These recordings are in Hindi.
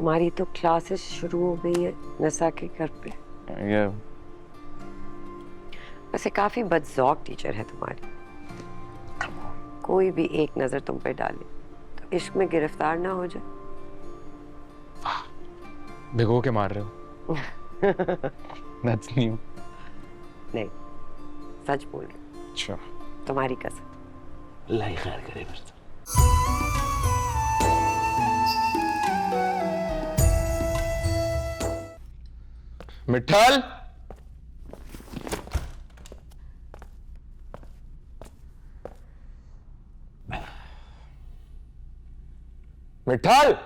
तुम्हारी तो क्लासेस शुरू हो गई है नसा के घर पे। ये वैसे काफी बदजौक टीचर है तुम्हारी। कोई भी एक नजर तुम पे डाले तो इश्क में गिरफ्तार ना हो जाए। भिगो के मार रहे हो। That's new. नहीं, सच बोल रही अच्छा, तुम्हारी कसम। अल्लाह ही खैर करे फिर तो। मिठल, मिठल,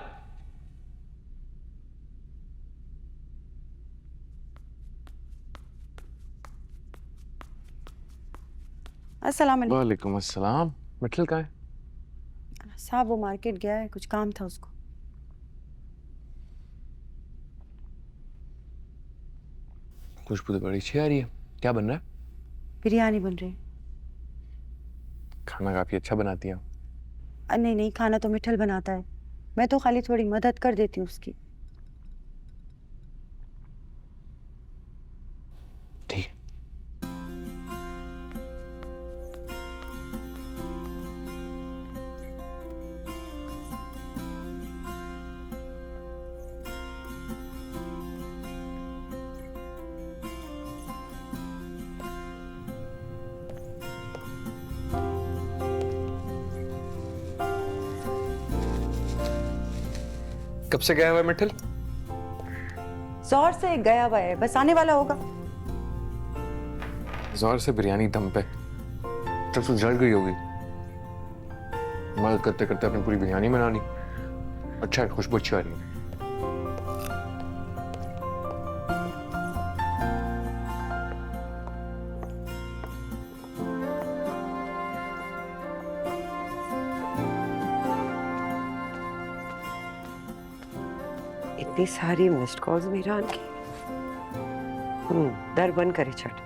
अस्सलाम वालेकुम। वालेकुम अस्सलाम। मिठल कहाँ है? साहब वो मार्केट गया है, कुछ काम था उसको। खुशबू तो बड़ी अच्छी आ रही है। क्या बन रहा है? बिरयानी बन रही है। खाना काफी अच्छा बनाती हैं। नहीं नहीं, खाना तो मिठल बनाता है, मैं तो खाली थोड़ी मदद कर देती हूँ उसकी। ठीक है। कब से गया हुआ है मिठल? जोर से गया हुआ है, बस आने वाला होगा। जोर से बिरयानी दम पे, तब तो जल गई होगी। मदद करते करते अपनी पूरी बिरयानी बना ली। अच्छा है, खुशबू अच्छी आ रही है। इतनी सारी मिस्ड कॉल्स मीरान की। दर बंद करे छठ।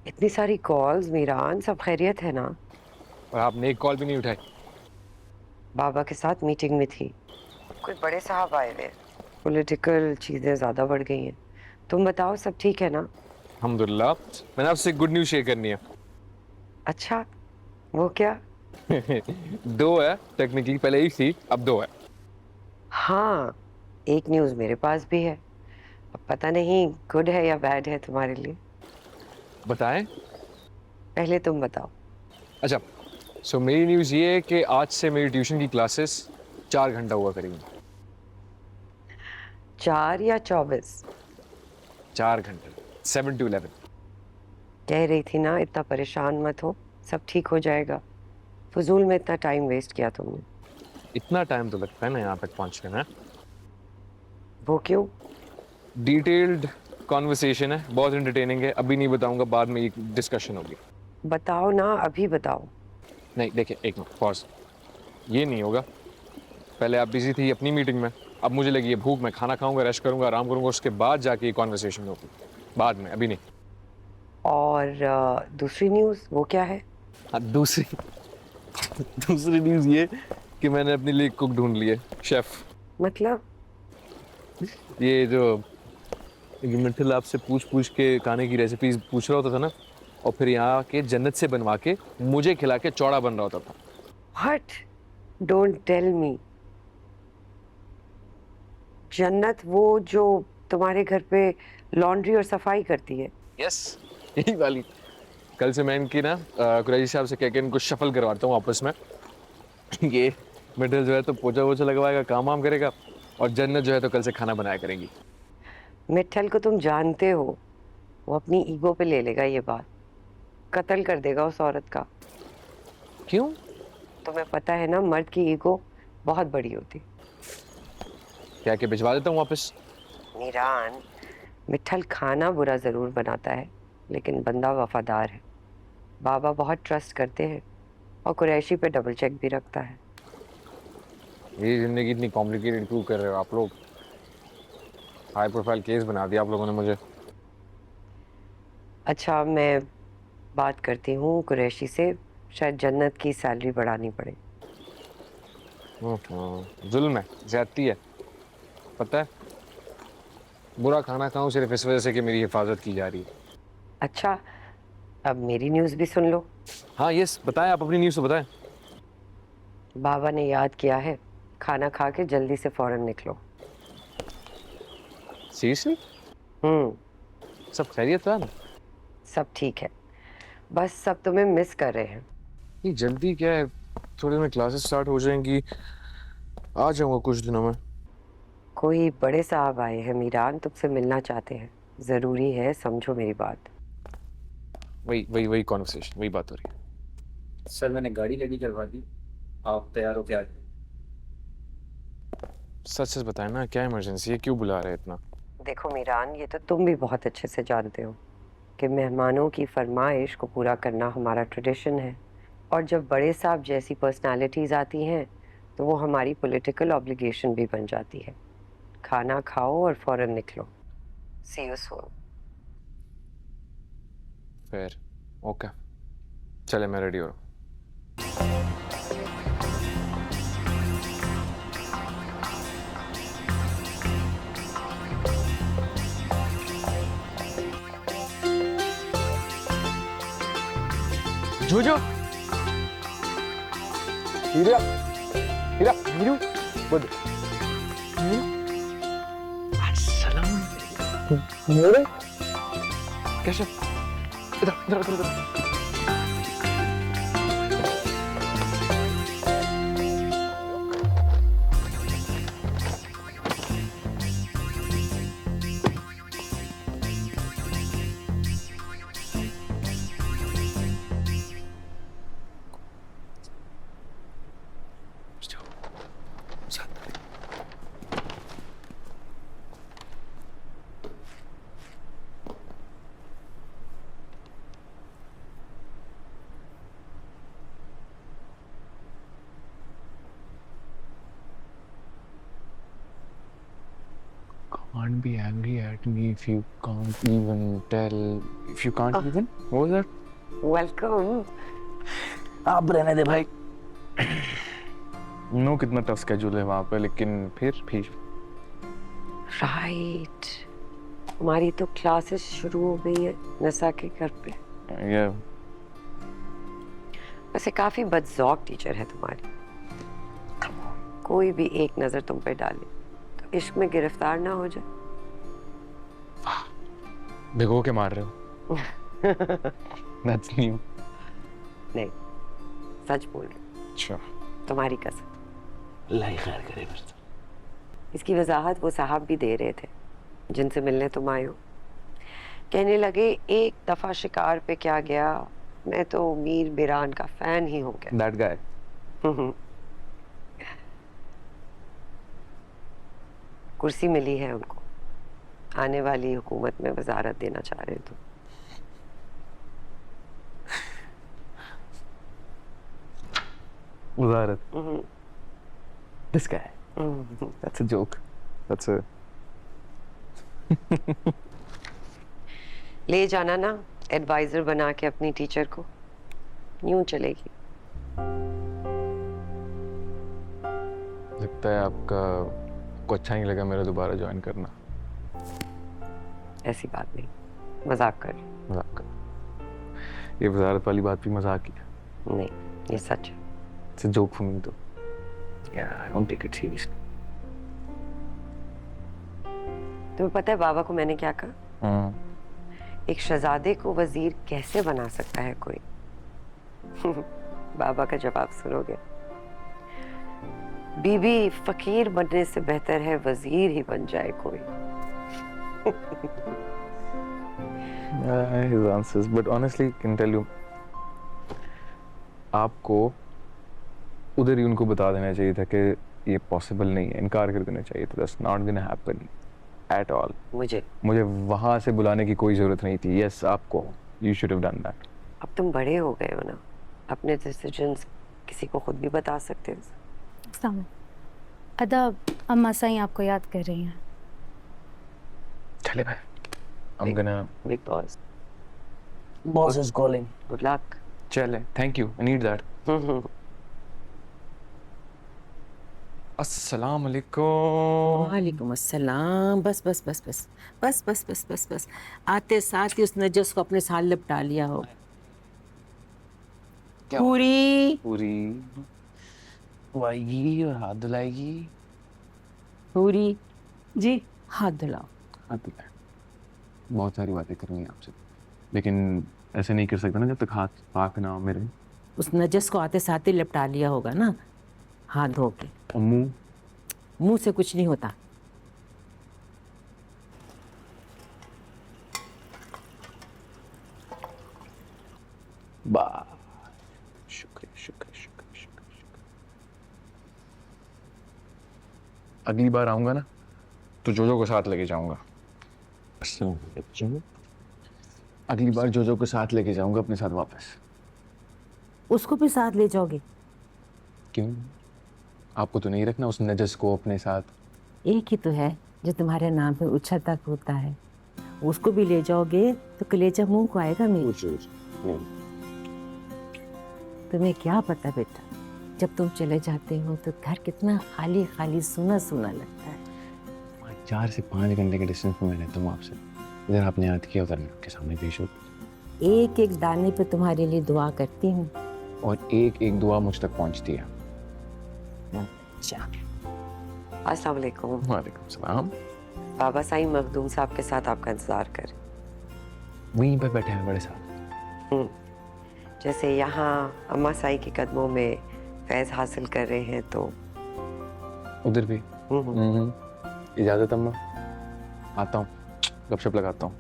इतनी सारी कॉल्स मीरान, सब खैरियत है ना? और आपने एक कॉल भी नहीं उठाई। बाबा के साथ मीटिंग में थी, कुछ बड़े साहब आए हुए, पॉलिटिकल चीजें ज्यादा बढ़ गई हैं। तुम बताओ सब ठीक है ना? अल्हम्दुलिल्लाह। मैंने आपसे गुड न्यूज शेयर करनी है। अच्छा, वो क्या? दो है टेक्निकली, पहले ही थी, अब दो है। हाँ, एक न्यूज़ मेरे पास भी है। अब पता नहीं गुड है या बैड है तुम्हारे लिए। बताएं? पहले तुम बताओ। अच्छा, सो मेरी न्यूज़ ये है कि आज से मेरी ट्यूशन की क्लासेस 4 घंटा हुआ करेंगी। 4 या 24? 4 घंटे, 7 to 11। कह रही थी ना, इतना परेशान मत हो, सब ठीक हो जाएगा। फजूल में इतना टाइम वेस्ट किया तुमने। इतना टाइम तो लगता है ना यहाँ तक पहुँचने में। वो क्यों? डिटेल्ड कॉन्वर्सेशन है, बहुत इंटरटेनिंग है। अभी नहीं बताऊंगा, बाद में एक डिस्कशन होगी। बताओ ना, अभी बताओ। नहीं देखिए, एक मिनट पॉज। ये नहीं होगा। पहले आप बिजी थी अपनी मीटिंग में, अब मुझे लगी है भूख, मैं खाना खाऊंगा, रेस्ट करूंगा, आराम करूंगा, उसके बाद जाके ये कॉन्वर्सेशन होगी। बाद में, अभी नहीं। और दूसरी न्यूज़ वो क्या है? हाँ, दूसरी दूसरी न्यूज़ ये कि मैंने अपने लिए कुक ढूंढ लिए, शेफ। मतलब? ये जो ये मिठल आपसे पूछ पूछ के खाने की रेसिपीज पूछ रहा होता था ना, और फिर यहाँ के जन्नत से बनवा के मुझे खिला के चौड़ा बन रहा होता था। व्हाट? Don't tell me. जन्नत वो जो तुम्हारे घर पे लॉन्ड्री और सफाई करती है? यस, यही वाली। कल से मैं इनकी ना कुरैशी साहब से कह के इनको शफल करवाता हूँ आपस में। ये मिठल जो है तो पोछा वोछा लगवाएगा, काम वाम करेगा, और जन्नत जो है तो कल से खाना बनाया करेंगी। मिठल को तुम जानते हो, वो अपनी ईगो पे ले लेगा ये बात, कत्ल कर देगा उस औरत का। क्यों? तुम्हें पता है ना, मर्द की ईगो बहुत बड़ी होती। क्या के भिजवा देता हूँ वापस। मीरान, मिठल खाना बुरा जरूर बनाता है, लेकिन बंदा वफादार है। बाबा बहुत ट्रस्ट करते हैं और कुरैशी पे डबल चेक भी रखता है। ये जिंदगी इतनी कॉम्प्लिकेटेड क्यों कर रहे हो आप लोग? हाई प्रोफाइल केस बना दिया आप लोगों ने मुझे। अच्छा, मैं बात करती हूँ कुरैशी से, शायद जन्नत की सैलरी बढ़ानी पड़े। जुल्म है, ज्यादती है, पता है। बुरा खाना खाऊं सिर्फ इस वजह से कि मेरी हिफाजत की जा रही है। अच्छा, अब मेरी न्यूज़ भी सुन लो। हाँ यस, बताएं, आप अपनी न्यूज़ तो बताएं। बाबा ने याद किया है, खाना खा के जल्दी से फौरन निकलो। सीरियसली? हम्म। सब खैरियत है ना? सब ठीक है, बस सब तुम्हें मिस कर रहे हैं। ये जल्दी क्या है, थोड़ी में क्लासेस स्टार्ट हो जाएंगी, आ जाऊंगा कुछ दिनों में। कोई बड़े साहब आए हैं मीरान, तुमसे मिलना चाहते हैं। जरूरी है, समझो मेरी बात। वही कॉन्वर्सेशन, वही बात हो रही है। सर मैंने गाड़ी रेडी करवा दी, आप तैयार हो क्या? सच सच बताएं ना, क्या इमरजेंसी है, क्यों बुला रहे हैं इतना? देखो मीरान, ये तो तुम भी बहुत अच्छे से जानते हो कि मेहमानों की फरमाइश को पूरा करना हमारा ट्रेडिशन है। और जब बड़े साहब जैसी पर्सनालिटीज आती हैं तो वो हमारी पॉलिटिकल ऑब्लिगेशन भी बन जाती है। खाना खाओ और फौरन निकलो। सी यू सून। फिर ओके, चले मैं रेडी हो रहा हूँ। जोजो, हीरा, हीरा, हीरू, बोल। अस्सलाम वालेकुम। कैसे? इधर, इधर, इधर, इधर। Can't be angry at me if you can't even tell. If you can't even. What was that? Welcome. आप रहने दे भाई। नो कितना टफ स्केड्यूल है वहाँ पे, लेकिन फिर राइट, हमारी तो क्लासेस शुरू हो गई है नसा के घर पे। ये वैसे काफी बदजौक टीचर है तुम्हारी। कोई भी एक नजर तुम पे डाले तो इश्क में गिरफ्तार ना हो जाए। भिगो के मार रहे हो। That's new. नहीं, सच बोल रही हूँ, अच्छा, तुम्हारी कसम। लाई खैर करे फिर तो। इसकी वजाहत वो साहब भी दे रहे थे जिनसे मिलने तुम आए हो। कहने लगे एक दफा शिकार पे क्या गया, मैं तो मीर बिरान का फैन ही हो गया। that guy. कुर्सी मिली है उनको, आने वाली हुकूमत में वजारत देना चाह रहे थे। Uzarat. This guy. That's a joke. That's a. ले जाना ना एडवाइजर बना के अपनी टीचर को, यूं चलेगी। लगता है आपको अच्छा नहीं लगा मेरा दोबारा ज्वाइन करना। ऐसी बात नहीं, मजाक कर। मजाक कर। ये वजारत वाली बात भी मजाक ही है। नहीं, ये सच है। It's a joke for me too. Yeah, I don't take it seriously. तुम्हें पता है बाबा को मैंने क्या कहा? एक शहजादे को वजीर कैसे बना सकता है कोई? बाबा का जवाब सुनोगे। बीबी फकीर बनने से बेहतर है वजीर ही बन जाए कोई। His answers, but honestly, can tell you, आपको उधर ही उनको बता देना चाहिए था कि ये पॉसिबल नहीं है, इनकार कर देना चाहिए था। That's not gonna happen at all. मुझे वहां से बुलाने की कोई जरूरत नहीं थी। Yes, आपको you should have done that. अब तुम बड़े हो गए हो ना, अपने डिसीजंस किसी को खुद भी बता सकते हो। अदब, अम्मा साईं आपको याद कर रही हैं। चले भाई, I'm gonna big boss, Boss is calling. Good luck. चले, thank you, I need that. अस्सलाम वालेकुम। वालेकुम अस्सलाम। बस बस बस बस बस बस बस बस बस आते साथ ही उस नजस को अपने साथ लिपटा लिया हो। क्या? पूरी पूरी वो आएगी और हाथ धुलाएगी। पूरी जी, हाथ धुलाओ। हाथ धुलाए। बहुत सारी बातें करूँगी आपसे, लेकिन ऐसे नहीं कर सकता ना जब तक हाथ पाक ना हो मेरे। उस नजस को आते साथ ही लिपटा लिया होगा ना, हाथ धो के। और मुंह? मुंह से कुछ नहीं होता। वाह, शुक्रिया शुक्रिया शुक्रिया शुक्रिया शुक्रिया। अगली बार आऊंगा ना तो जोजो को साथ लेके जाऊंगा। अगली बार जोजो को साथ लेके जाऊंगा अपने साथ वापस। उसको भी साथ ले जाओगे? क्यों? आपको तो नहीं रखना उस नजस को अपने साथ? एक ही तो है जो तुम्हारे नाम पे उछलता कूदता है। उसको भी ले जाओगे तो कलेजा मुंह को आएगा मेरे। तुम्हें क्या पता बेटा, जब तुम चले जाते हो तो घर कितना खाली खाली सूना सूना लगता है। 4 से 5 घंटे के डिस्टेंस पे मैं रहता हूँ आपसे। इधर आपने याद किया उधर मैं आपके सामने पेश हो। एक एक दाने पे तुम्हारे लिए दुआ करती हूँ। और एक एक दुआ मुझ तक पहुँचती है। अच्छा, अस्सलाम वालेकुम। वालेकुम सलाम। बाबा साईं मखदूम साहब के साथ आपका इंतजार कर। वहीं पर बैठे हैं बड़े साहब। जैसे यहाँ अम्मा साईं के कदमों में फैज़ हासिल कर रहे हैं तो उधर भी। इजाज़त अम्मा, आता हूँ, गपशप लगाता हूँ।